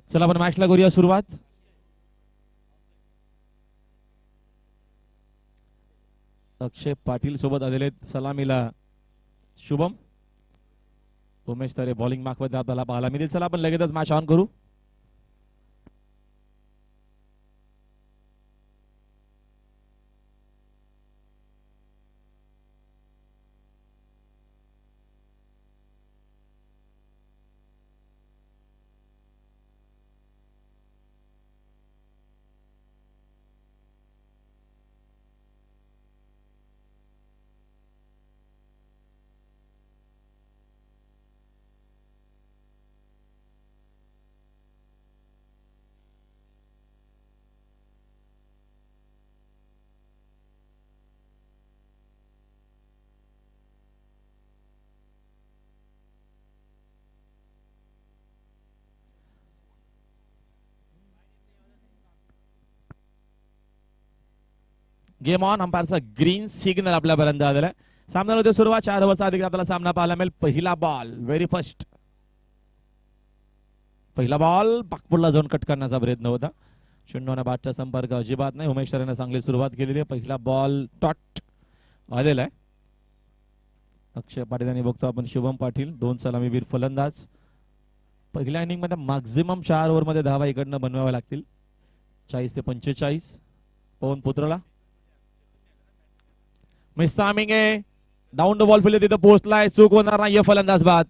चला आपण मॅचला करूया सुरुवात. अक्षय पाटील सोबत आलेले सलामीला शुभम. उमेश तरे बॉलिंग मार्कमध्ये आपल्याला पाहायला मिळेल. चला आपण लगेचच मॅच ऑन करू. Game on. अंपायरचा ग्रीन सिग्नल आपल्यापर्यंत आलेला आहे. सामन्याला होते सुरुवात. 4 ओव्हरचा अधिक आपल्याला सामना पाहायला मिळेल. पहिला बॉल व्हेरी फर्स्ट. पहिला बॉल पाकपूरला जाऊन कट करण्याचा प्रयत्न होता. शून्याने बाटचा संपर्क अजिबात नाही. उमेश तरेने चांगली सुरुवात केलेली आहे. पहिला बॉल टॉट आलेला आहे. अक्षय पाटील आणि बघतो आपण शुभम पाटील, 2 सलामीवीर फलंदाज. पहिल्या इनिंग मध्ये मॅक्झिमम 4 ओव्हर मध्ये धावा इकडनं बनवाव्या लागतील. 40 ते 45. पवन पुत्रला मिस टायमिंग आहे. डाऊन द बॉल फील्ड तिथं पोहोचलाय. चूक होणार नाही फलंदाज बाद.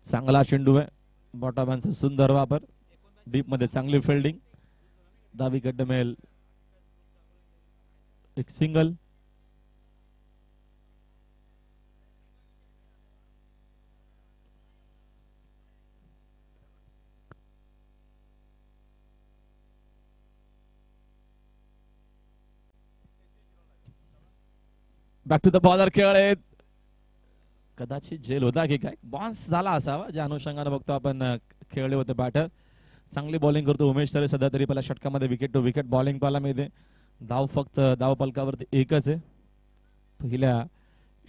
चांगला चेंडू आहे. बॉटमॅनचा सुंदर वापर. डीप मध्ये चांगली फिल्डिंग. डावीकडे मिळेल एक single. Back to the bowler खेळ. कदाचित जेल होता की काय, बॉन्स झाला असावा ज्या अनुषंगाने बघतो आपण खेळले होते बॅटर. चांगली बॉलिंग करतो उमेश तरे. सध्या तरी पहिल्या षटकामध्ये विकेट टू विकेट बॉलिंग पाहायला मिळते. धाव फक्त धाव पलकावरती एकच आहे. पहिल्या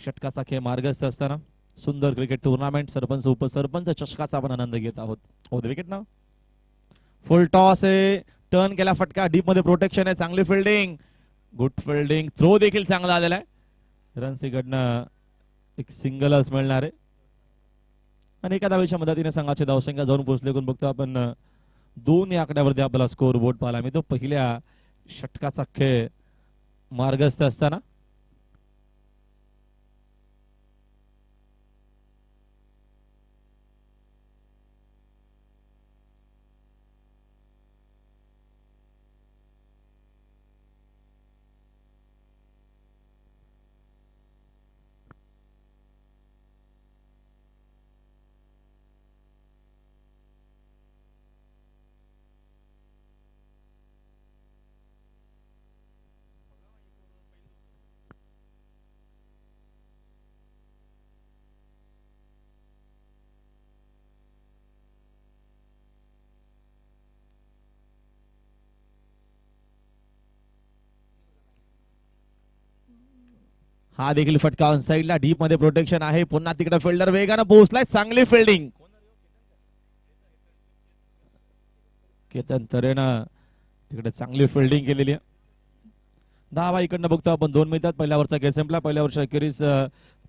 षटकाचा खेळ मार्गस्थ असताना सुंदर क्रिकेट टुर्नामेंट सरपंच उपसरपंच चषकाचा आपण आनंद घेत आहोत. विकेट ना फुल टॉस आहे. टर्न केला फटका. डीप मध्ये प्रोटेक्शन आहे. चांगली फिल्डिंग. Good fielding. थ्रो देखील चांगला आलेला आहे. रन्स इकडनं एक सिंगलच मिळणार आहे. आणि एका धावेच्या मदतीने संघाचे धावसंख्या जाऊन पोहोचले. बघतो आपण 2 या आकड्यावरती आपला स्कोर बोर्ड पाहायला मिळतो. पहिल्या षटकाचा खेळ मार्गस्थ असताना हा देखील फटका ऑन साइडला, डीप मध्ये प्रोटेक्शन आहे. पुन्हा तिकडे फिल्डर वेगानं पोहोचलाय. चांगली फिल्डिंग केतन तरेनं तिकडे चांगली फिल्डिंग केलेली आहे. धावा इकडनं बघतो आपण 2 मिनिटात पहिल्या ओव्हरचा गेम संपला. पहिल्या ओव्हरच्या अखेरीस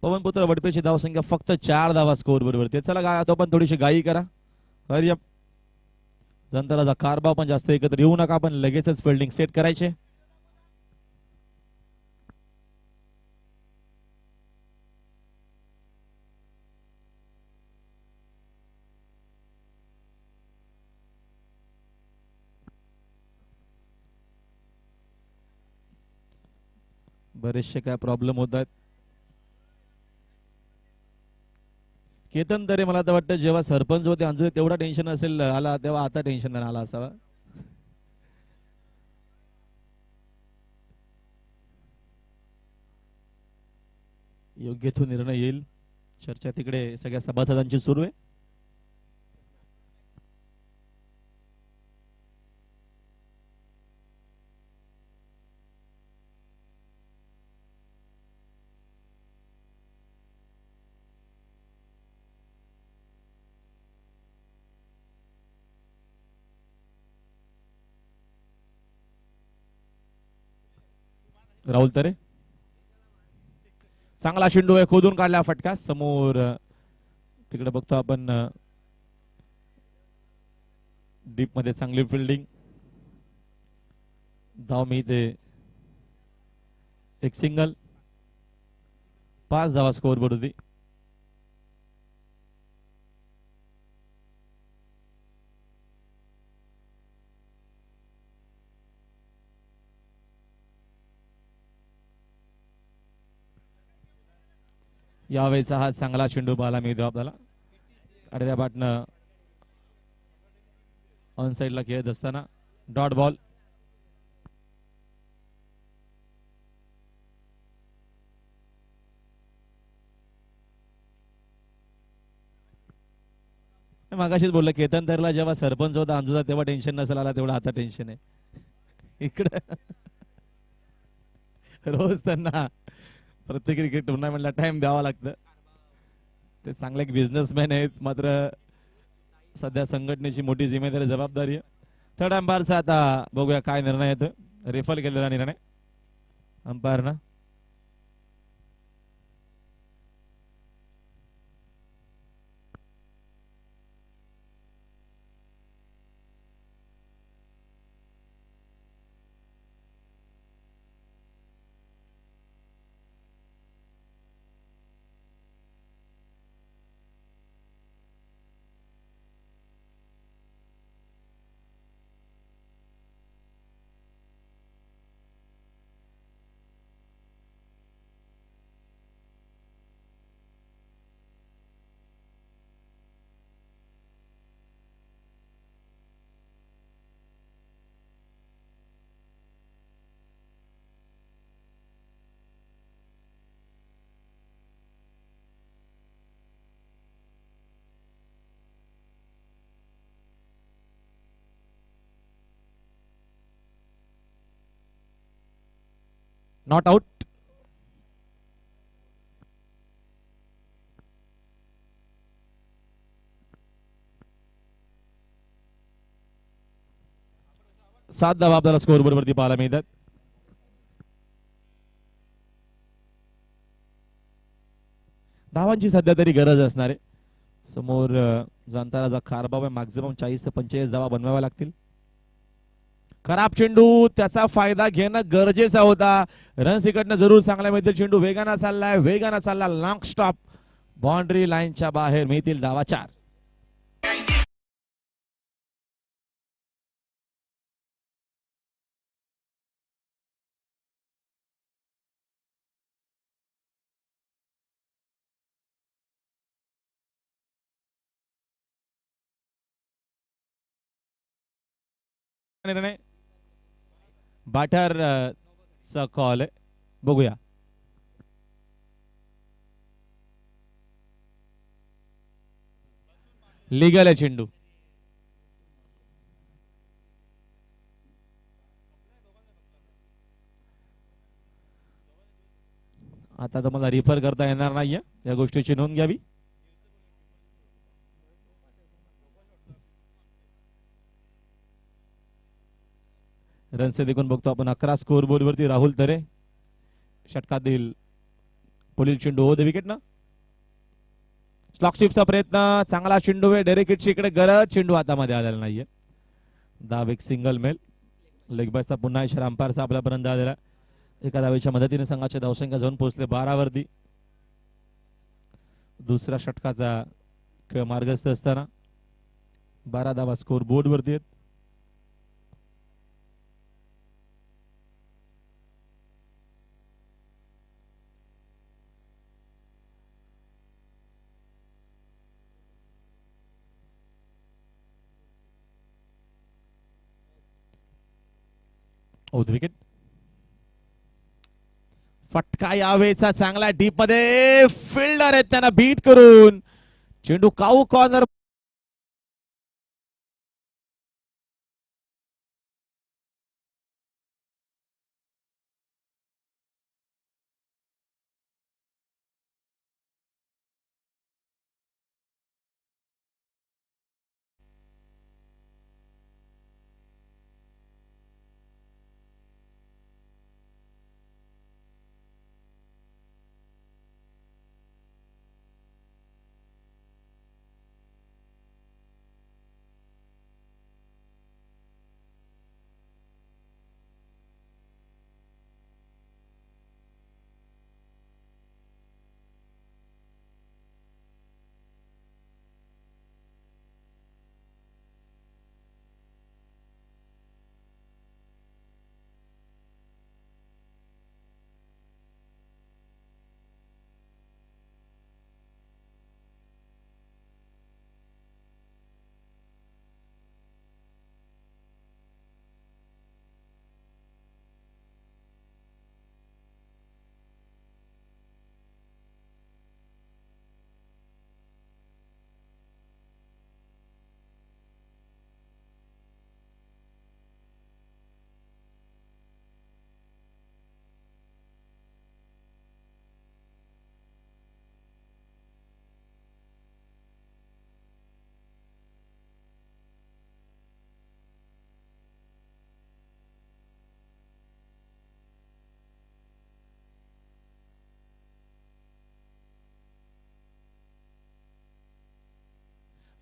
पवनपुत्र वडपेची धावसंख्या फक्त 4 धावा स्कोर बरोबर. ते चला काय तो पण थोडीशी गाई करा. Hurry up. जनताला कारभाव पण जास्त एकत्र येऊ नका, पण लगेचच फिल्डिंग सेट करायचे. बरेचसे काय प्रॉब्लेम होत आहेत. केतन तरे मला तर वाटतं जेव्हा सरपंच होते अंजू तेवढा टेन्शन असेल आला, तेव्हा आता टेन्शन आला असावा. योग्य तो निर्णय येईल. चर्चा तिकडे सगळ्या सभासदांची सुरू आहे. राहुल तरे चांगला शेंडू आहे, खोदून काढला फटका समोर. तिकडे बघतो आपण डीप मध्ये चांगली फिल्डिंग. धाव मिळते एक सिंगल. 5 धावा स्कोर बोर्ड होती. यावेळेचा हा चांगला चेंडू पाहायला मिळतो आपल्याला. आडव्या बाटनं ऑन साइडला खेळत असताना डॉट बॉल. मागाशीच बोललं केतन तरला जेव्हा सरपंच होता अंजुदा तेव्हा टेन्शन नसेल आला, तेवढा आता टेन्शन आहे इकडे. रोज त्यांना प्रत्येक क्रिकेट टुर्नामेंटला टाइम द्यावा लागतं. ते चांगले एक बिझनेसमॅन आहेत, मात्र सध्या संघटनेची मोठी जिम्मेदारी जबाबदारी आहे. थर्ड अंपायरचा आता बघूया काय निर्णय येतो. रेफर केलेला निर्णय अंपायरनं. Not out. सात धावा आपल्याला स्कोर बोर्ड वरती पाहायला मिळतात. धावांची सध्या तरी गरज असणार आहे. समोर जाणताराचा खारबाव आहे. मॅक्झिमम 40 ते 45 धावा बनवाव्या लागतील. खराब चेंडू, त्याचा फायदा घेणं गरजेचा होता. रन्स इकडनं जरूर चांगला मिळतील. चेंडू वेगानं चाललाय, वेगानं चालला. लॉंग स्टॉप, बाउंड्री लाईनच्या बाहेर मिळतील धावा 4. निर्णय बॅटर चा कॉल आहे, बघूया. लीगल आहे चेंडू. आता तुम्हाला रिफर करता येणार नाहीये, या गोष्टीची नोंद घ्यावी. रनचे देखून बघतो आपण 11 स्कोर बोर्ड वरती. राहुल तरे षटकातील पुढील चेंडू हो दे विकेट ना. स्लॉकशिपचा प्रयत्न, चांगला चेंडू आहे. डेरेक हिटची इकडे गरज, चेंडू हातामध्ये आलेला नाहीये. धाव एक सिंगल मेल. लेग बायचा पुन्हा इशारा अंपायरचा आपल्यापर्यंत आलेला. एका धावेच्या मदतीने संघाचे धावसंख्या जाऊन पोहोचले 12 वरती. दुसऱ्या षटकाचा खेळ मार्गस्थ असताना 12 धावा स्कोर बोर्ड वरती आहेत. विकेट. फटका यावेचा चांगला डीप मध्ये. फिल्डर आहेत त्यांना बीट करून चेंडू काऊ कॉर्नर.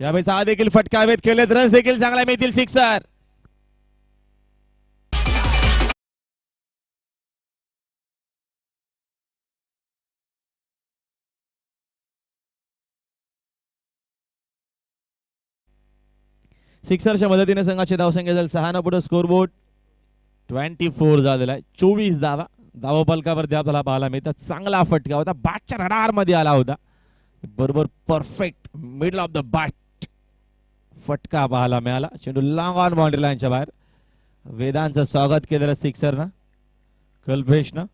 यावेळी सहा देखील फटका हवेत खेळलेत. रन्स देखील चांगला मिळतील. सिक्सर. सिक्सरच्या मदतीने संघाची धावसंख्या झाली 6 पुढे. स्कोर बोर्ड 24 झालेला आहे. 24 धावा धावा फलकावरती आपल्याला पाहायला मिळतात. चांगला फटका होता. बॅटच्या रडार मध्ये आला होता. बरोबर perfect middle of the bat फटका पाहायला मिळाला. चेंडू लॉंग ऑन बाउंड्री लाईनच्या बाहेर. वेदांचं स्वागत केलेलं सिक्सरनं, कल्पेशनं.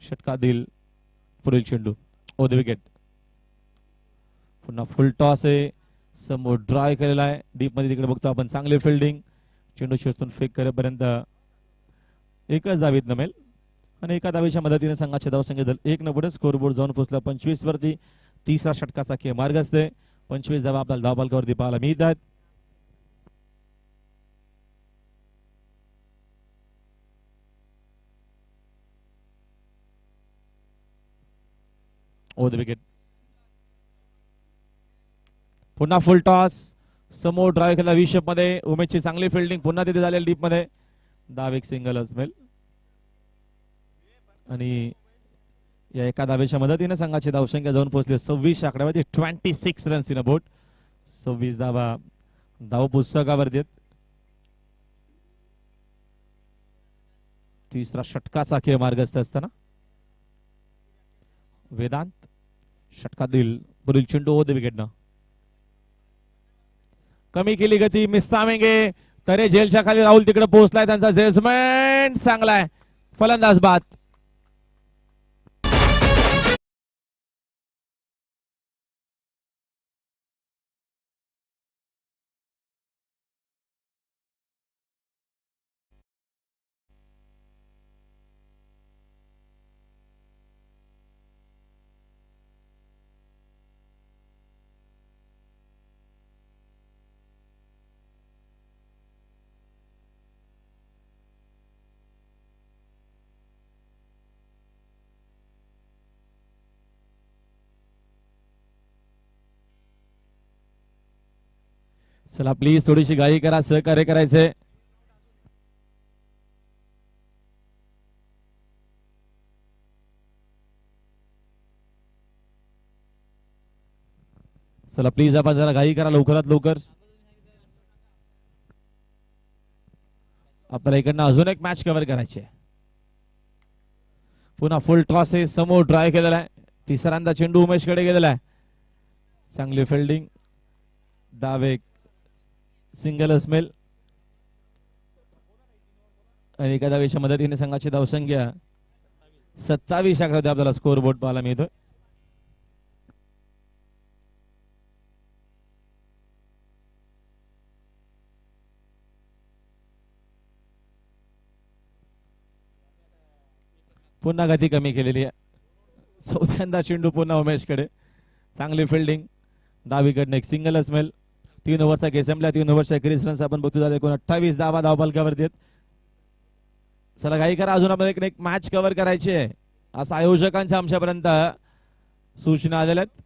षटका देईल पुढील चेंडू ओद विकेट. पुन्हा फुल टॉस आहे. समोर ड्राय केलेला आहे. डीप मध्ये तिकडे बघतो आपण. चांगली फिल्डिंग. चेंडू शोधून फेक करेपर्यंत एकच धावीत नमेल आणि एका धावेच्या मदतीने संघाचे धावसंख्या 1 पुढे. स्कोरबोर्ड जाऊन पोहोचला 25 वरती. तिसरा षटकाचा खेळ मार्ग असते. 25 धावा आपल्याला धावफलकावरती पाहायला मिळतात. ओद विकेट. पुन्हा फुल टॉस. समोर ड्राईव्ह केला विशेप मध्ये. उमेशची चांगली फिल्डिंग. पुन्हा तिथे झालेली डीप मध्ये. धाव एक सिंगल असमेल आणि या एका धावेच्या मदतीने संघाची धावसंख्या जाऊन पोहोचली 26 आकड्यावरती. 26 रन्स इन अ बोट. 26 धावा धाव पुस्तकावरती. तिसरा षटकाचा खेळ मार्गस्थ असताना वेदांत षटकातील पुढील चेंडू ओद विकेटनं. कमी केली गती. मिसामेंगे तरे झेलच्या खाली. राहुल तिकडे पोहोचलाय. त्यांचा जजमेंट चांगला आहे. फलंदाज बाद. चला प्लीज थोडीशी घाई करा, सहकार्य करायचंय. चला प्लीज आपण जरा घाई करा लवकरात लवकर. आपल्याला इकडनं अजून एक मॅच कव्हर करायची आहे. पुन्हा फुल टॉस आहे, समोर ट्राय केलेला आहे. तिसऱ्यांदा चेंडू उमेशकडे गेलेला आहे. चांगली फिल्डिंग, दावे सिंगल अस्मेल आणि एका धावेच्या मदतीने संघाची धावसंख्या 27 आकड्यात आपल्याला स्कोर बोर्ड पाहायला मिळतोय. पुन्हा गती कमी केलेली आहे. चौथ्यांदा चेंडू पुन्हा उमेशकडे. चांगली फिल्डिंग, डावीकडनं एक सिंगल अस्मेल. 3 ओव्हरचा गेम संपला. 3 ओव्हरच्या 21 रन्स आपण बघतो झाले. 28 धावा धावफलकावरती आहेत. चला घाई करा, अजून आपल्याला एक मॅच कव्हर करायची आहे असं आयोजकांच्या आमच्यापर्यंत सूचना आलेल्या आहेत.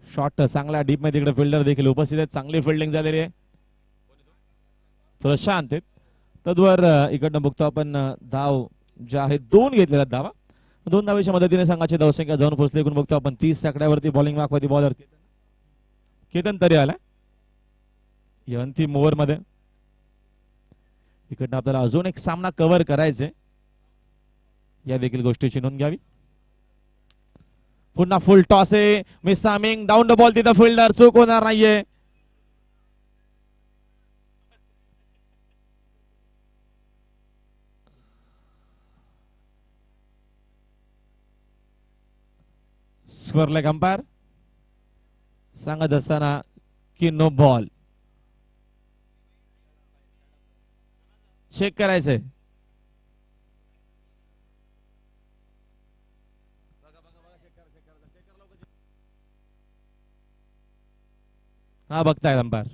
शॉट चांगला डीप मध्ये तिकडे फिल्डर देखील उपस्थित आहेत. चांगली फिल्डिंग झालेली आहे. प्रशांत आहेत. तद्वर इकडनं बघतो आपण धाव ज्या आहेत 2 घेतलेल्या धावा. 2 धावेच्या मदतीने संघाची धावसंख्या जाऊन पोहोचली. इकडून बघतो आपण 30 आकड्यावरती बॉलिंग मार्कवरती बॉलर केतन तरी आला या अंतिम ओव्हर मध्ये. इकडनं आपल्याला अजून एक सामना कव्हर करायचे, या देखील गोष्टीची नोंद घ्यावी. पुन्हा फुल टॉस आहे, मिसामिंग डाऊन द बॉल. तिथं फिल्डर चूक होणार नाहीये. स्क्वेअर लेग अंपायर सांगत असताना की नो बॉल. चेक करायचंय. हा बघताय अंपायर.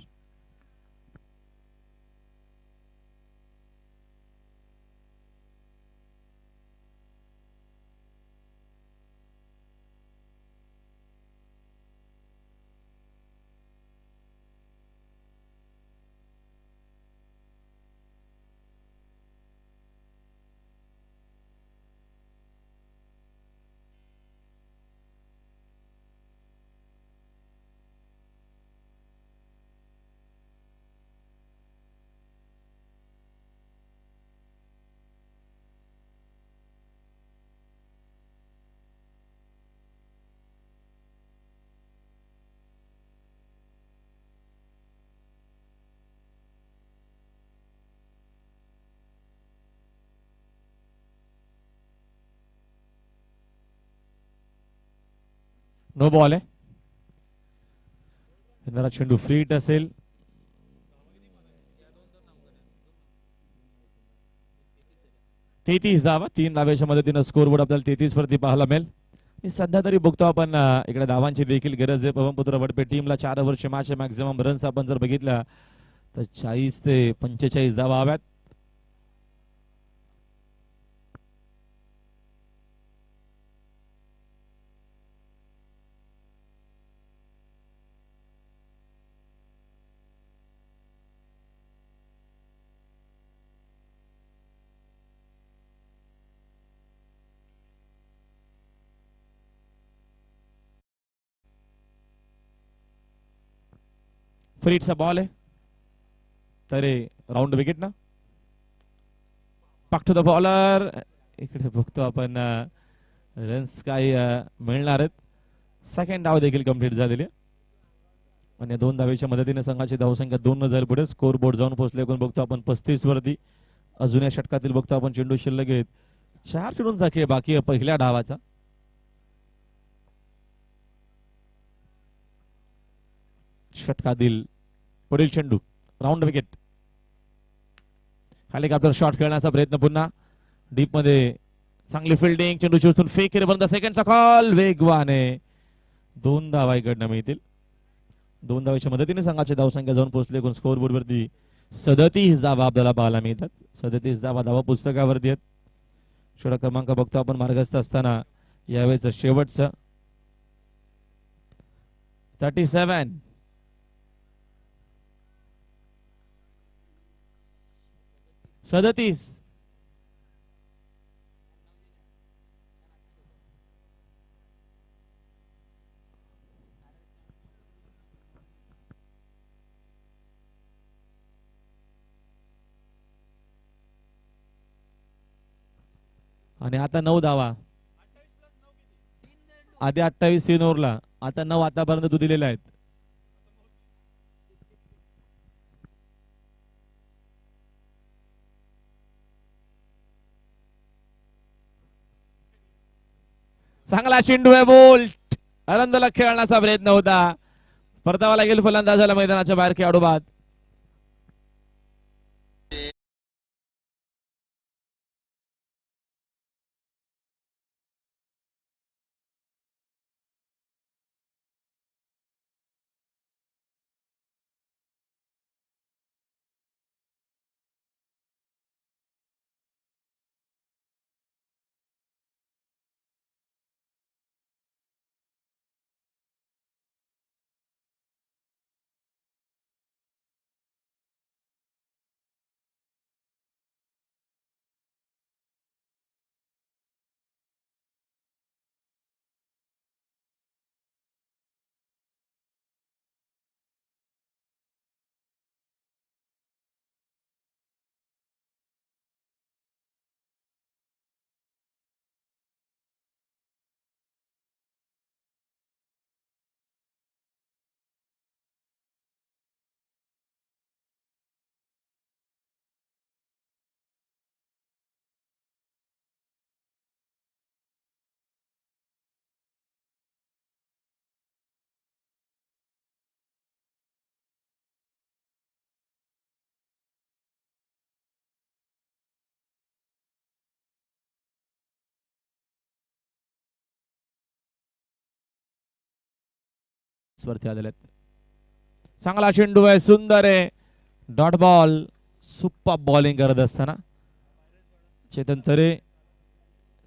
नो बॉल आहे. जरा चेंडू फ्रीट असेल. तेहतीस धावा, 3 धाव्याच्या मदतीनं स्कोरबोर्ड आपल्याला 33 वरती पाहायला मिळेल. सध्या तरी बघतो आपण इकडे धावांची देखील गरज आहे. पवनपुत्र वडपे टीमला 4 ओव्हरचे मॅच मॅक्झिमम रन्स आपण जर बघितला तर 40 ते 45 धावा हव्यात. फ्रीटचा बॉल आहे. तरे राऊंड विकेट ना. पाक टू द बॉलर. इकडे बघतो आपण रन्स काही मिळणार आहेत. सेकंड डाव देखील कंप्लीट झालेले आणि 2 धावेच्या मदतीने संघाची धावसंख्या 2 झाली पुढे. स्कोर बोर्ड जाऊन पोहोचले पण बघतो आपण 35 वरती. अजून या षटकातील बघतो आपण चेंडू शिल्लक आहेत. 4 चेंडूंचा खेळ बाकी आहे पहिल्या डावाचा. षटकातील पुढील चेंडू राऊंड विकेट. हेलिकॉप्टर शॉट खेळण्याचा प्रयत्न पुन्हा डीप मध्ये. चांगली फिल्डिंग. चेंडू चिरतून फेक केले सेकंडचा कॉल वेगवाने 2 धावा इकडनं मिळतील. 2 धावेच्या मदतीने संघाची धावसंख्या जाऊन पोहोचले. स्कोर बोर्ड वरती 37 धावा आपल्याला पाहायला मिळतात. 37 धावा पुस्तकावरती आहेत. षटक क्रमांक बघतो आपण मार्गस्थ असताना यावेळेचं शेवटचं 37. सदतीस. आणि आता 9 धावा. आधी 28 3 ओव्हरला. आता 9 आतापर्यंत तू दिलेले आहेत. चांगला चेंडू आहे. बोल्ट आनंदाला खेळण्याचा प्रयत्न होता. परतावा लागेल फलंदाजाला मैदानाच्या बाहेर खेळाडू बाद. वरती आलेले. चांगला चेंडू आहे. सुंदर आहे. Dot ball. सुपर बॉलिंग करत असताना चेतन तरे.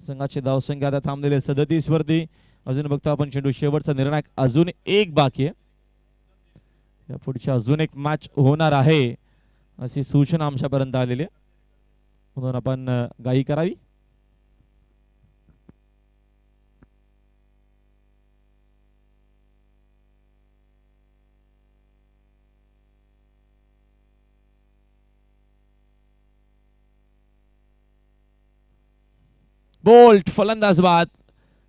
संघाची धावसंख्या आता थांबलेली 37 वरती. अजून बघतो आपण चेंडू शेवटचा निर्णायक अजून एक बाकी आहे. या पुढच्या अजून एक मॅच होणार आहे अशी सूचना आमच्यापर्यंत आलेली आहे. म्हणून आपण गाई करावी. बोल्ट फलंदाज बाद.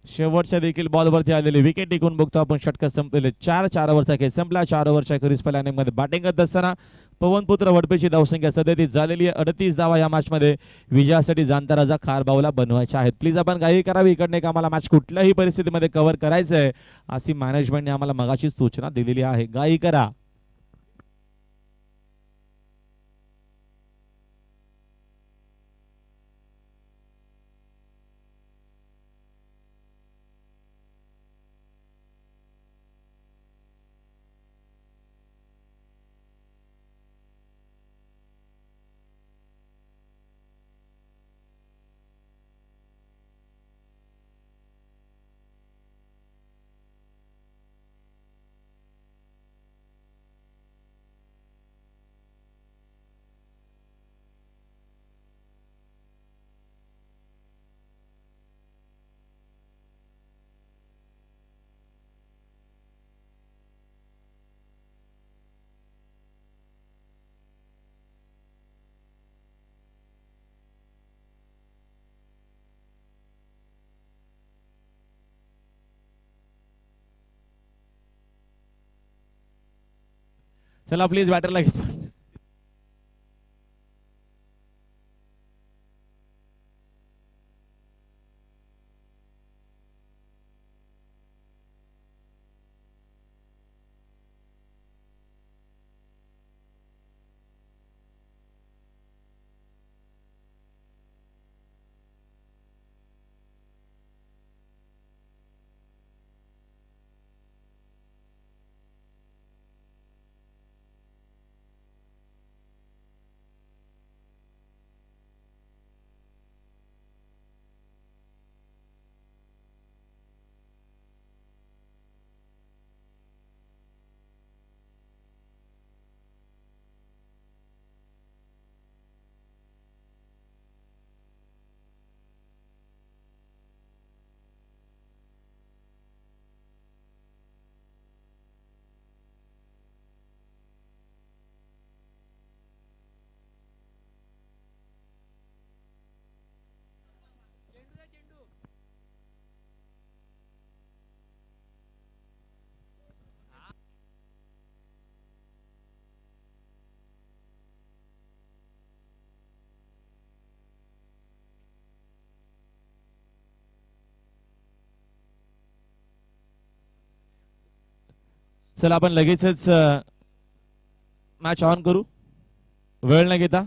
शेवटच्या देखील बॉलवरती आलेली विकेट टिकून बघतो आपण षटक संपलेले. 4 ओव्हरचा खेळ संपला. 4 ओव्हरच्या करीस पहिल्या इनिंगमध्ये बॅटिंग करत असताना पवनपुत्र वडपेची धावसंख्या 37 झालेली आहे. 38 धावा या मॅच मध्ये विजयासाठी जाणता राजा खारबावला बनवायच्या आहेत. प्लीज आपण काही करावी. इकडने एक आम्हाला मॅच कुठल्याही परिस्थितीमध्ये कव्हर करायचं आहे अशी मॅनेजमेंटने आम्हाला मगाशी सूचना दिलेली आहे. गाई करा. चला प्लीज बॅटर लगेच. चला आपण लगेचच मॅच ऑन करू, वेळ न घेता.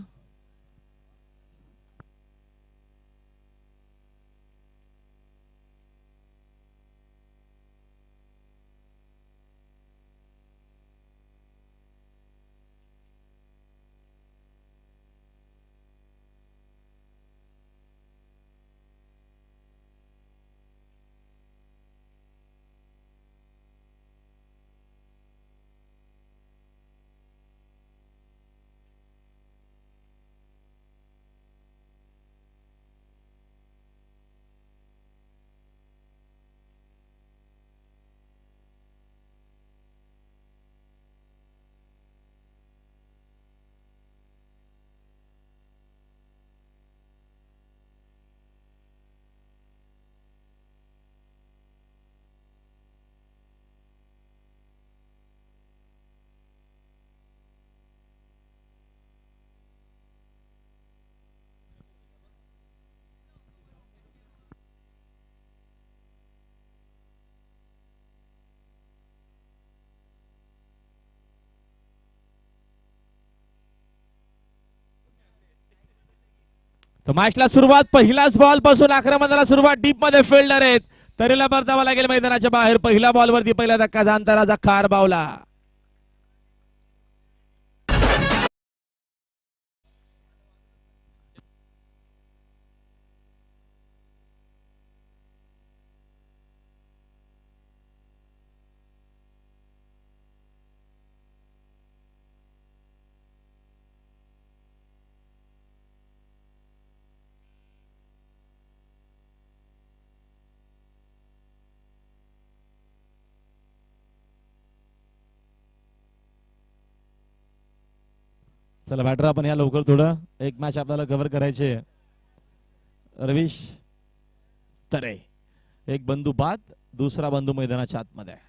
तर मॅचला सुरुवात पहिल्याच बॉल पासून आक्रमणाला सुरुवात. डीप मध्ये फिल्डर आहेत, तरीला परतावा लागेल मैदानाच्या बाहेर. पहिल्या बॉल वरती पहिला धक्का, अंतराचा खार बावला. चला बॅटर आपण या लवकर, थोडं एक मॅच आपल्याला कव्हर करायचे. रवीश तरे, एक बंधू बाद, दुसरा बंधू मैदानाच्या आतमध्ये.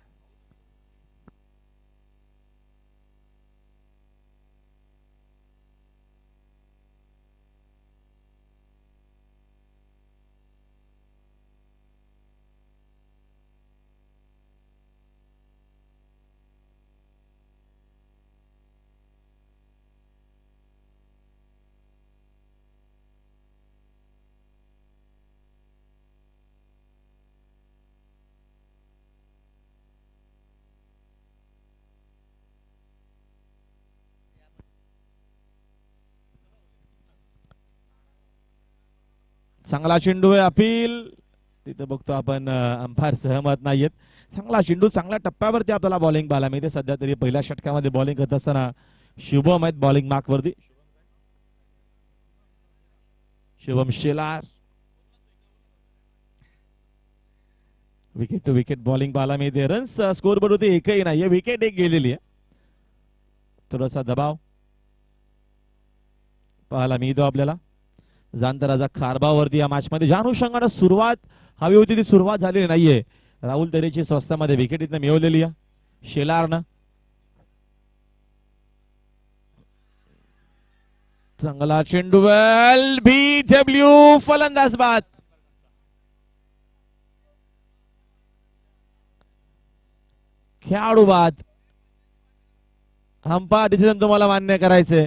चांगला चेंडू आहे, अपील. तिथे बघतो आपण अंपायर सहमत नाहीयेत. चांगला चेंडू, चांगल्या टप्प्यावरती आपल्याला बॉलिंग पाहायला मिळते. सध्या तरी पहिल्या षटकामध्ये बॉलिंग करत असताना शुभम आहेत बॉलिंग मार्क वरती. Shubham Shelar wicket to wicket bowling पाहायला मिळते. रन्स स्कोर बोर्ड होती एकही नाहीये, विकेट एक गेलेली आहे. थोडासा दबाव पाहायला मिळतो आपल्याला. जांतराजा खारबावरती या मॅच मध्ये ज्या अनुषंगाने सुरुवात हवी होती ती सुरुवात झालेली नाहीये. राहुल तरेची स्वस्तामध्ये विकेट इथं मिळवलेली आहे शेलारनं. चांगला चेंडू वेल BW फलंदाज बाद. खेळाडू बाद. अंपायर डिसिजन तुम्हाला मान्य करायचे.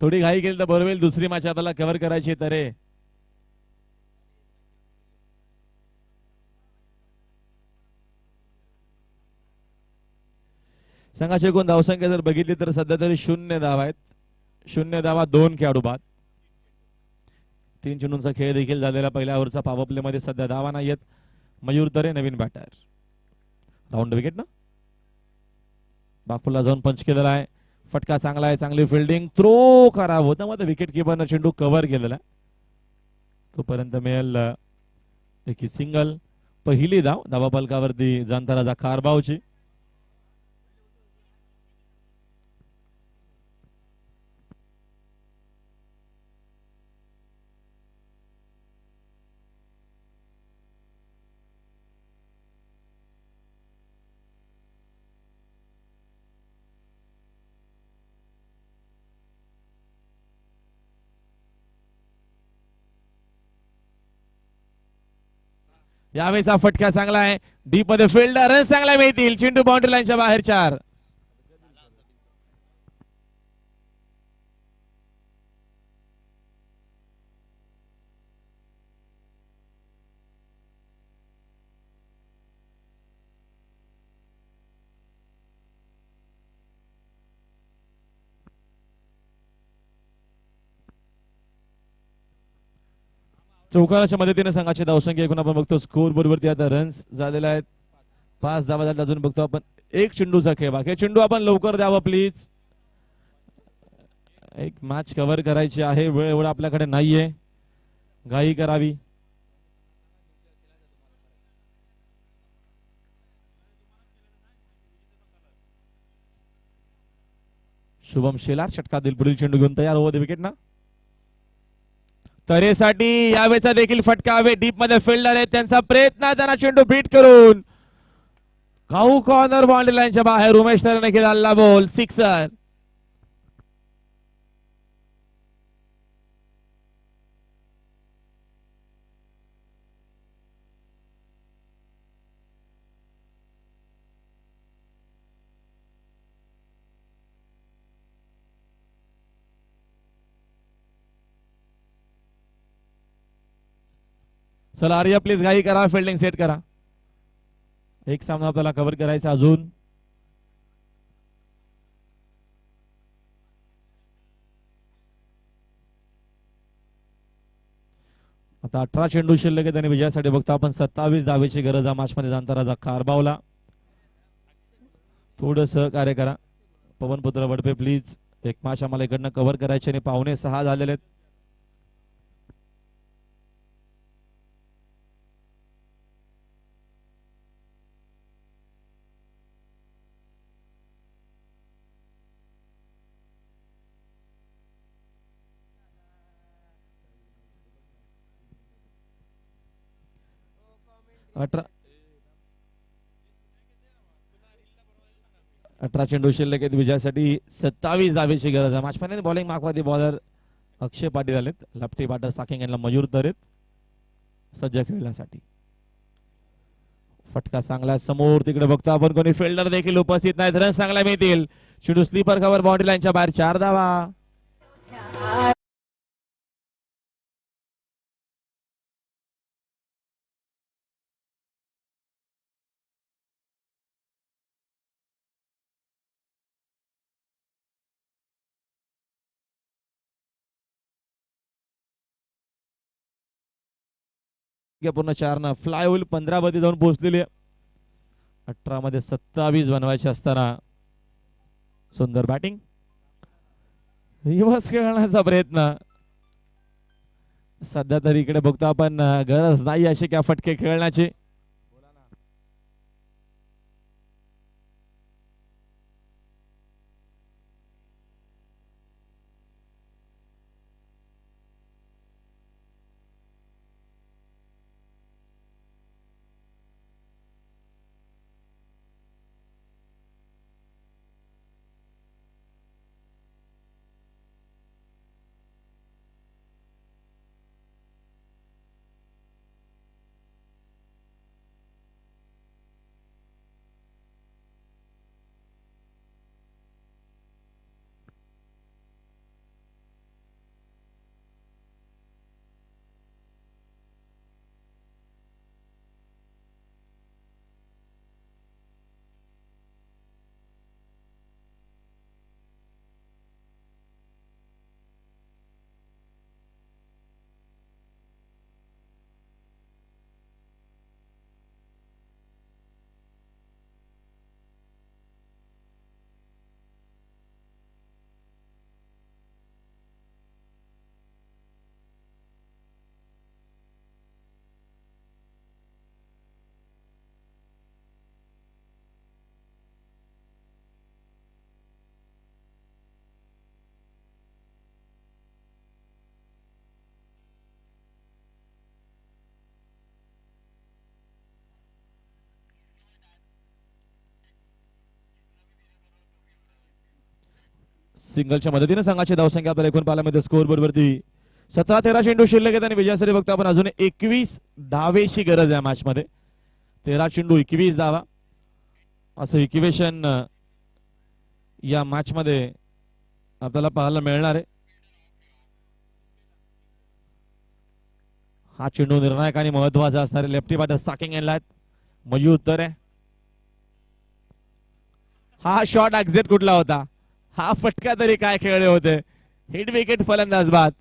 थोडी घाई केली तर बरोबर दुसरी मॅच आपल्याला कव्हर करायची तर रे. संघाची एकूण धावसंख्या जर बघितली तर सध्या तरी 0 धावा आहेत. 0 धावा 2 खेळाडू बाद. 3 चेंडूंचा खेळ देखील झालेला. पहिल्या ओव्हरचा पॉवर प्ले मध्ये सध्या धावा नाहीयेत. मयूर तरे नवीन बॅटर. राऊंड विकेट ना. बागपूरला जाऊन पंच केलेला आहे. फटका चांगला आहे. चांगली फिल्डिंग. थ्रो खराब होता मध्ये विकेट किपरनं चेंडू कव्हर केलेला. तोपर्यंत मिळेल एक सिंगल. पहिली धाव धावा फलकावरती जांताराजा कारभावची. यावेळेचा फटका चांगला आहे. डीप मध्ये फिल्डर रन चांगला मिळतील. चेंडू बाउंड्री लाईनच्या बाहेर 4. चौकाराच्या मदतीने संघाची धावसंख्या एकूण आपण बघतो स्कोर बोर्डवरती आता रन्स झालेले आहेत. 5 धावा झाल्या. अजून बघतो आपण एक चेंडूचा खेळ बाकी. चेंडू आपण लवकर द्यावा प्लीज. एक मॅच कव्हर करायची आहे. वेळ एवढा आपल्याकडे नाहीये. घाई करावी. शुभम शेलार षटका दिल. पुढील चेंडू घेऊन तयार होते विकेट ना. तरेसाठी यावेळेचा देखील फटका हवे. डीप मध्ये फिल्डर आहे. त्यांचा प्रयत्न. त्यांना चेंडू बीट करून काऊ कॉर्नर बाउंड्री लाईनच्या बाहेर. उमेश तरेने केला बॉल. सिक्सर. चला आर्या प्लीज घाई करा. फिल्डिंग सेट करा. एक सामना आपल्याला कव्हर करायचा अजून. आता 18 चेंडू शिल्लक आहे. त्याने विजयासाठी बघतो आपण 27 धावेची गरज आहे. मॅच मध्ये जांताराजा कारभावला. थोडं सहकार्य करा. पवनपुत्र वडपे प्लीज. एक मॅच आम्हाला इकडनं कव्हर करायचे आणि 5:45 झालेले आहेत. 18 चेंडू शिल्लक आहेत विजयासाठी 27 धावेची गरज आहे. मॅचमध्ये बॉलिंग मागवादी बॉलर अक्षय पाटील आलेत. लेफ्टी बॅटर साकिंग यांना मयूर तरेत सज्ज खेळण्यासाठी. फटका चांगला समोर तिकडे बघतो आपण कोणी फिल्डर देखील उपस्थित नाहीत. रन चांगला मिळतील. चेंडू स्लीपर कव्हर बाउंड्री लाईनच्या बाहेर 4 धावा. पूर्ण 4 न फ्लाय होईल. 15 मध्ये जाऊन पोहोचलेली आहे. 18 मध्ये 27 बनवायचे असताना सुंदर बॅटिंग. रिव्हर्स खेळण्याचा प्रयत्न. सध्या तरी इकडे बघतो आपण गरज नाही अशी क्या फटके खेळण्याची. सिंगलच्या मदतीने संघाची धावसंख्या आपल्याला एकूण पाहायला मिळते स्कोर बोर्ड वरती. 17-13 चेंडू शिल्लक आहेत आणि विजयासाठी बघतो आपण अजून 21 धावेची गरज आहे मॅच मध्ये. 13 चेंडू 21 धावा असं इक्वेशन या मॅच मध्ये आपल्याला पाहायला मिळणार आहे. हा चेंडू निर्णायक आणि महत्वाचा असणारे लेफ्टी बॅटर साकिंग यांना आहेत. मयूर उत्तर आहे. हा शॉट एक्झिट कुठला होता. हा फटका तरी काय खेळले होते. हिट विकेट फलंदाज बाद.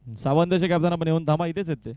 सावंतचे कॅप्टन आपण येऊन थांबा, इथेच आहेत ते.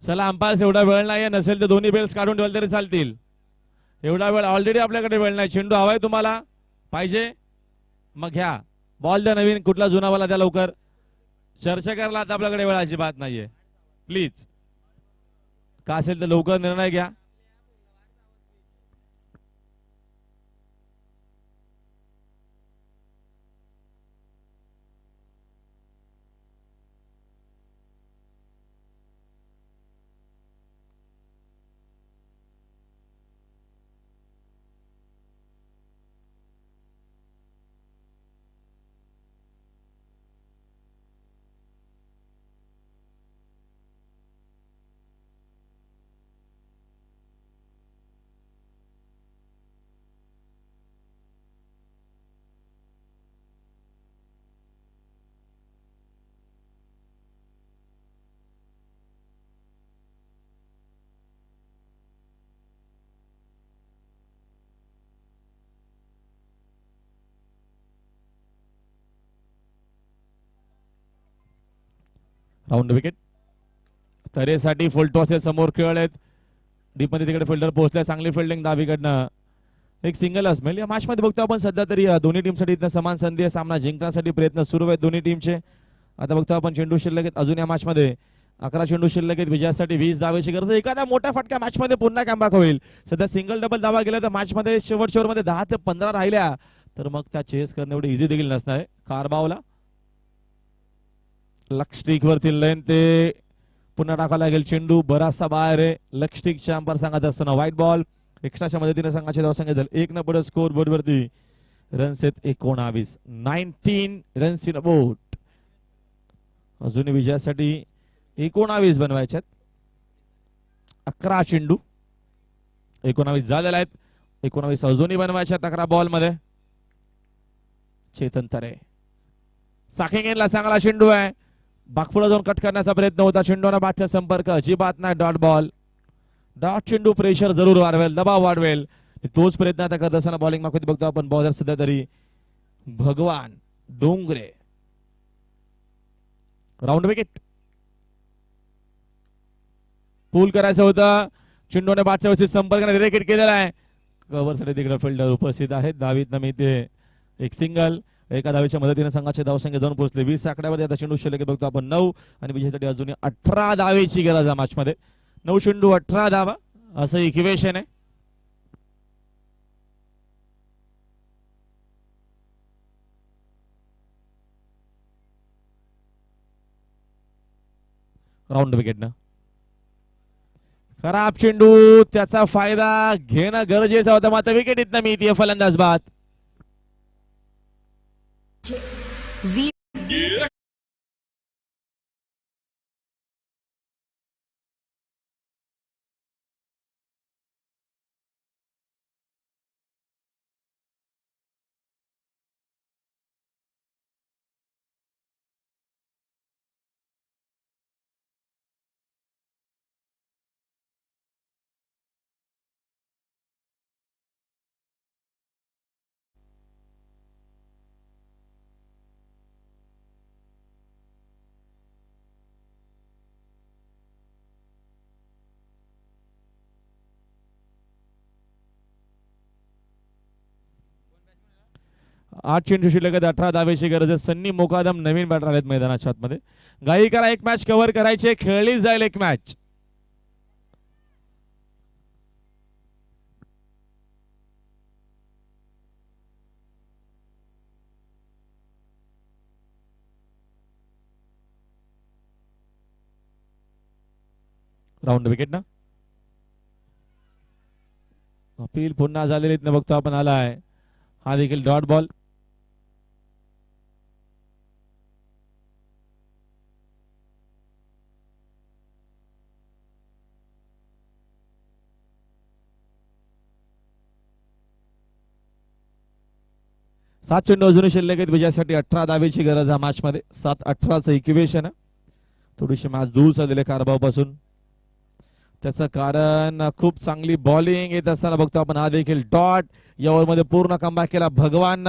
चला अंपायर्स, एवढा वेळ नाही नसेल तर दोन्ही बेल्स काढून ठेवले तरी चालतील. एवढा वेळ ऑलरेडी आपल्याकडे वेळ नाही. चेंडू हवाय तुम्हाला, पाहिजे मग घ्या. बॉल द्या नवीन, कुठला जुना वाला द्या लवकर. चर्चा करायला आता आपल्याकडे वेळ अजिबात नाहीये. प्लीज का असेल तर लवकर निर्णय घ्या. राऊंड विकेट तरेसाठी फुलटॉस समोर खेळलेत. डीप मध्ये तिकडे फिल्डर पोहोचले. चांगली फिल्डिंग डावीकडनं. एक सिंगल असमेल या मॅच मध्ये बघतो आपण. सध्या तरी दोन्ही टीमसाठी इथं समान संधी आहे. सामना जिंकण्यासाठी प्रयत्न सुरू आहेत दोन्ही टीमचे. आता बघतो आपण चेंडू शिल्लक आहेत अजून या मॅच मध्ये. 11 चेंडू शिल्लक आहेत. विजयासाठी 20 धावेची गरज. एखादा मोठा फटका मॅच मध्ये पुन्हा कमबॅक होईल. सध्या सिंगल डबल धावा गेला तर मॅच मध्ये शेवट मध्ये 10 ते 15 राहिल्या तर मग त्या चेस करणं एवढी इझी देखील नसणार आहे. कारबावला लक्ष स्टिक वरती लेन ते पुन्हा टाकायला लागेल. चेंडू बराचसा बाहेर आहे. लक्ष स्टिकच्या अंपायर सांगत असताना व्हाईट बॉल. एक्स्ट्राच्या मदतीने संघाचे धाव संख्या झाले 1 न पुढे. स्कोर बोर्ड वरती रन्स आहेत 19. 19 रन्स इन बोट. अजून विजयासाठी 19 बनवायच्यात. 11 चेंडू 19 झालेला आहेत. 19 अजूनही बनवायच्यात 11 बॉल मध्ये. चेतन तरे साखिंगेनला चांगला चेंडू आहे. बागपुढे जाऊन कट करण्याचा प्रयत्न होता. चेंडूला बाटचा संपर्क अजिबात नाही. Dot ball. डॉट चेंडू प्रेशर जरूर वाढवेल, दबाव वाढवेल. तोच प्रयत्न आता करत असताना बॉलिंग मागवत बघतो आपण. बॉलर सध्या तरी भगवान डोंगरे. Round wicket. पूल करायचं होतं. चेंडूने बाटच्या व्यवस्थित संपर्काने विकेट केलेला आहे. कव्हर साठी तिकडे फिल्डर उपस्थित आहेत. धावीत नमिते एक सिंगल. एका धावेच्या मदतीने संघाचे धावसंख्या जाऊन पोहोचले 20 आकड्यावर. आता चेंडू शिल्लक बघतो आपण 9 आणि विजयासाठी अजून 18 धावेची गरज आहे मॅच मध्ये. 9 चेंडू 18 धावा असं इक्वेशन आहे. राऊंड विकेट ना. खराब चेंडू, त्याचा फायदा घेणं गरजेचं होतं. मात्र विकेट इथनं मिळते फलंदाज बाद. आठ चेंडू शिल्लक 18 धावेची गरज आहे. सन्नी मोकादम नवीन बॅटर आहेत मैदानाच्या आतमध्ये. घाई करा, एक मॅच कव्हर करायची. खेळली जाईल एक मॅच. राऊंड विकेट ना. अपील पुन्हा झालेली बघतो आपण आलाय. हा देखील डॉट बॉल. सात चेंडू अजूनही शिल्लक आहेत. विजयासाठी 18 धावेची गरज आहे मॅच मध्ये. 7-18चं इक्वेशन. थोडीशी मॅच दूर चाललेले कारभाव पासून. त्याचं कारण खूप चांगली बॉलिंग येत असताना बघतो आपण हा देखील डॉट. या ओव्हरमध्ये पूर्ण कमबॅक केला भगवान.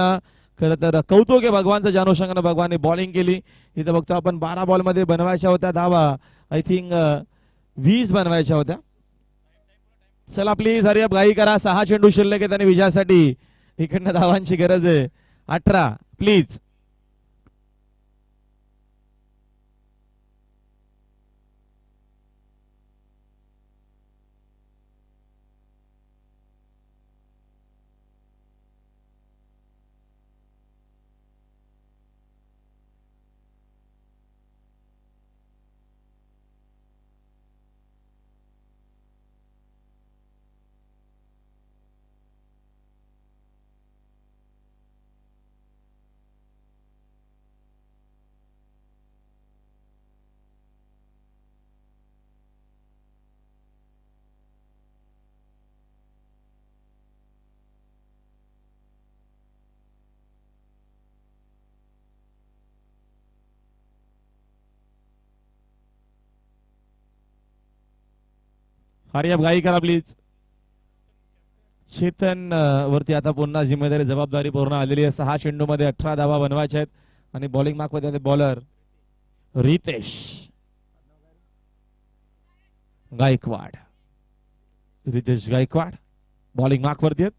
खरं तर कौतुक आहे भगवानचं, ज्या अनुषंगाने भगवानने बॉलिंग केली. इथं बघतो आपण 12 बॉल मध्ये बनवायच्या होत्या धावा. आय थिंक 20 बनवायच्या होत्या. चला प्लीज हरिअप घाई करा. 6 चेंडू शिल्लक आहेत आणि विजयासाठी इकडनं धावांची गरज आहे. 18 प्लीज. हरिअप घाई करा प्लीज. चेतन वरती आता पुन्हा जिम्मेदारी जबाबदारी पूर्ण आलेली आहे. 6 चेंडू मध्ये 18 धावा बनवायच्या आहेत आणि बॉलिंग मार्क मध्ये bowler Ritesh Gaikwad. Ritesh Gaikwad bowling mark वरती आहेत.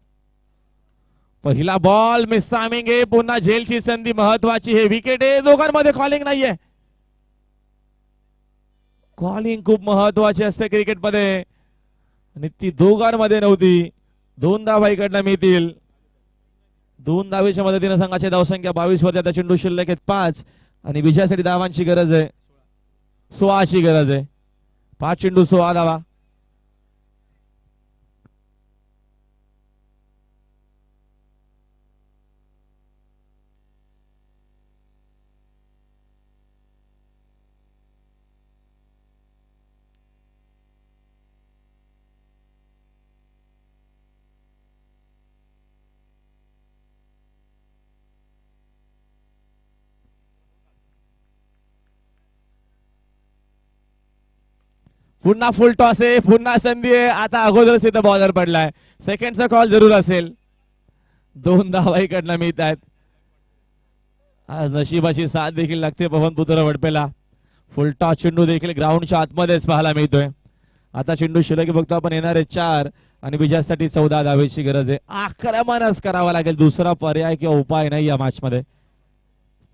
पहिला बॉल मिस टायमिंग आहे. पुन्हा झेलची संधी महत्वाची. हे विकेट आहे. दोघांमध्ये कॉलिंग नाहीये. कॉलिंग खूप महत्वाची असते क्रिकेटमध्ये आणि ती दोघांमध्ये नव्हती. 2 धावा इकडनं मिळतील. 2 धावेच्या मदतीने संघाची धावसंख्या 22 वर. त्या चेंडू शिल्लक आहेत 5 आणि विजयासाठी धावांची गरज आहे. 16ची गरज आहे. 5 चेंडू 16 धावा. पुन्हा फुल टॉस आहे. पुन्हा संधी आहे. आता अगोदरच इथं बॉलर पडलाय. सेकंडचा कॉल जरूर असेल. 2 धावा इकडनं मिळत आहेत. आज नशिबाची साथ देखील लागते पवनपुत्र वडपेला. फुल टॉस चेंडू देखील ग्राउंडच्या आतमध्येच पाहायला मिळतोय. आता चेंडू शिल्लक बघतो आपण येणारे 4 आणि विजयासाठी 14 धावेची गरज आहे. आक्रमणच करावा लागेल. दुसरा पर्याय किंवा उपाय नाही या मॅच मध्ये.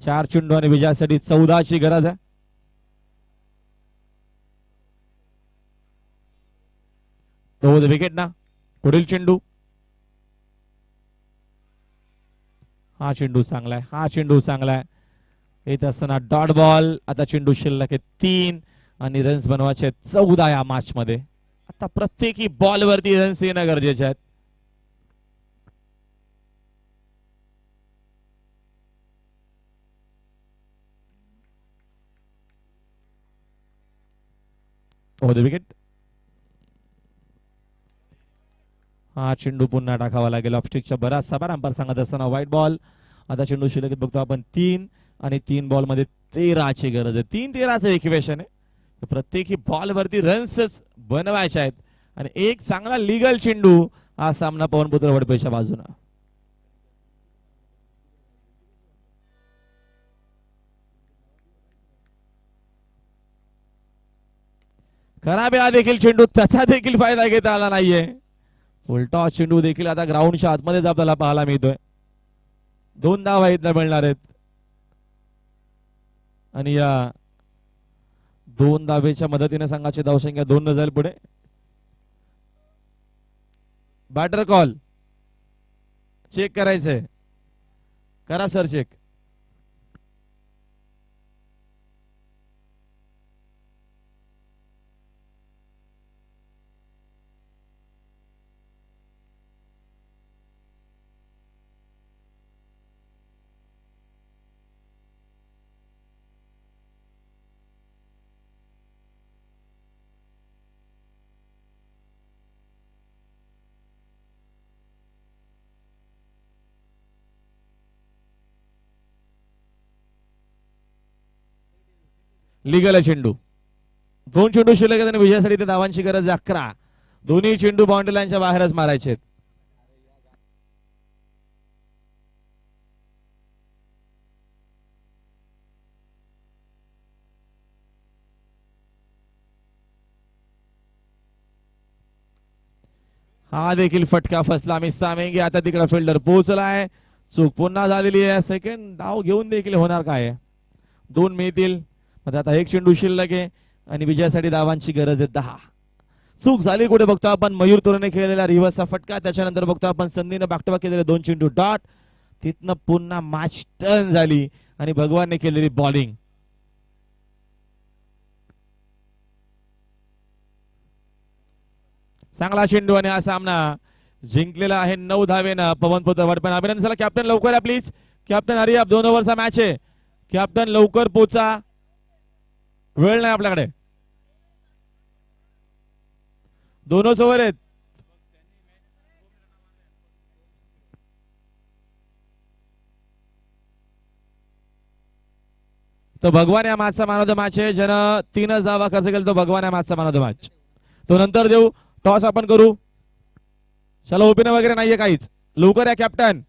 4 चेंडू आणि विजयासाठी 14ची गरज आहे. तो विकेट ना. पुढील चेंडू. हा चेंडू चांगलाय. हा चेंडू चांगलाय. येत असताना डॉट बॉल. आता चेंडू शिल्लक आहे 3 आणि रन्स बनवायचे 14 या मॅच मध्ये. आता प्रत्येकी बॉल वरती रन्स येणं गरजेचे आहेत. विकेट. हा चेंडू पुन्हा टाकावा लागेल. ऑफस्टिकच्या बराचसा बार अंपायर सांगत असताना व्हाईट बॉल. आता चेंडू शिल्लक बघतो आपण 3 आणि 3 बॉल मध्ये 13ची गरज आहे. 3-13चं इक्वेशन आहे. प्रत्येकी बॉल वरती रन्सच बनवायचे आहेत आणि एक चांगला लिगल चेंडू हा सामना पवनपुत्र वडपेच्या बाजूने. खराब हा देखील चेंडू. त्याचा देखील फायदा घेता आला नाहीये. फुलटॉस चेंडू देखील आता ग्राउंडच्या आतमध्येच आपल्याला पाहायला मिळतोय. 2 धावा इथं मिळणार आहेत आणि या 2 धावेच्या मदतीने संघाची धावसंख्या 2 न जाईल पुढे. बॅटर कॉल चेक करायचंय. करा सर चेक. लिगल आहे चेंडू. 2 चेंडू शिल्लक आहेत आणि विजयासाठी ते धावांची गरज आहे 11. दोन्ही चेंडू बाउंड्री लाईनच्या बाहेरच मारायचे. हा देखील फटका फसला. मिस्सा मेंगे आता तिकडे फिल्डर पोहोचलाय. चूक पुन्हा झालेली आहे. सेकंड डाव घेऊन देखील होणार काय. 2 मिळतील. आता 1 चेंडू शिल्लक आहे आणि विजयासाठी धावांची गरज आहे 10. चूक झाली कुठे बघतो आपण. मयूर तोरणे खेळलेला रिव्हर्सचा फटका. त्याच्यानंतर बघतो आपण संधीने बॅक टू बॅक केलेले 2 चेंडू डॉट. तिथनं पुन्हा मॅच टर्न झाली आणि भगवानने केलेली बॉलिंग. चांगला चेंडू आणि हा सामना जिंकलेला आहे 9 धावेनं पवन पुत्र वडपण. अभिनंदन. चला कॅप्टन लवकर या प्लीज. Captain hurry up. 2 ओव्हरचा मॅच आहे. कॅप्टन लवकर पोचा. वेळ नाही आपल्याकडे. 2च ओव्हर आहेत. तो भगवान या मॅचचा मॅन ऑफ द मॅच आहे. ज्यानं 3च धावा खर्च केला तो भगवान या मॅचचा मॅन ऑफ द मॅच. तो नंतर देऊ. टॉस आपण करू. चला ओपिनियन वगैरे नाहीये काहीच. लवकर या कॅप्टन.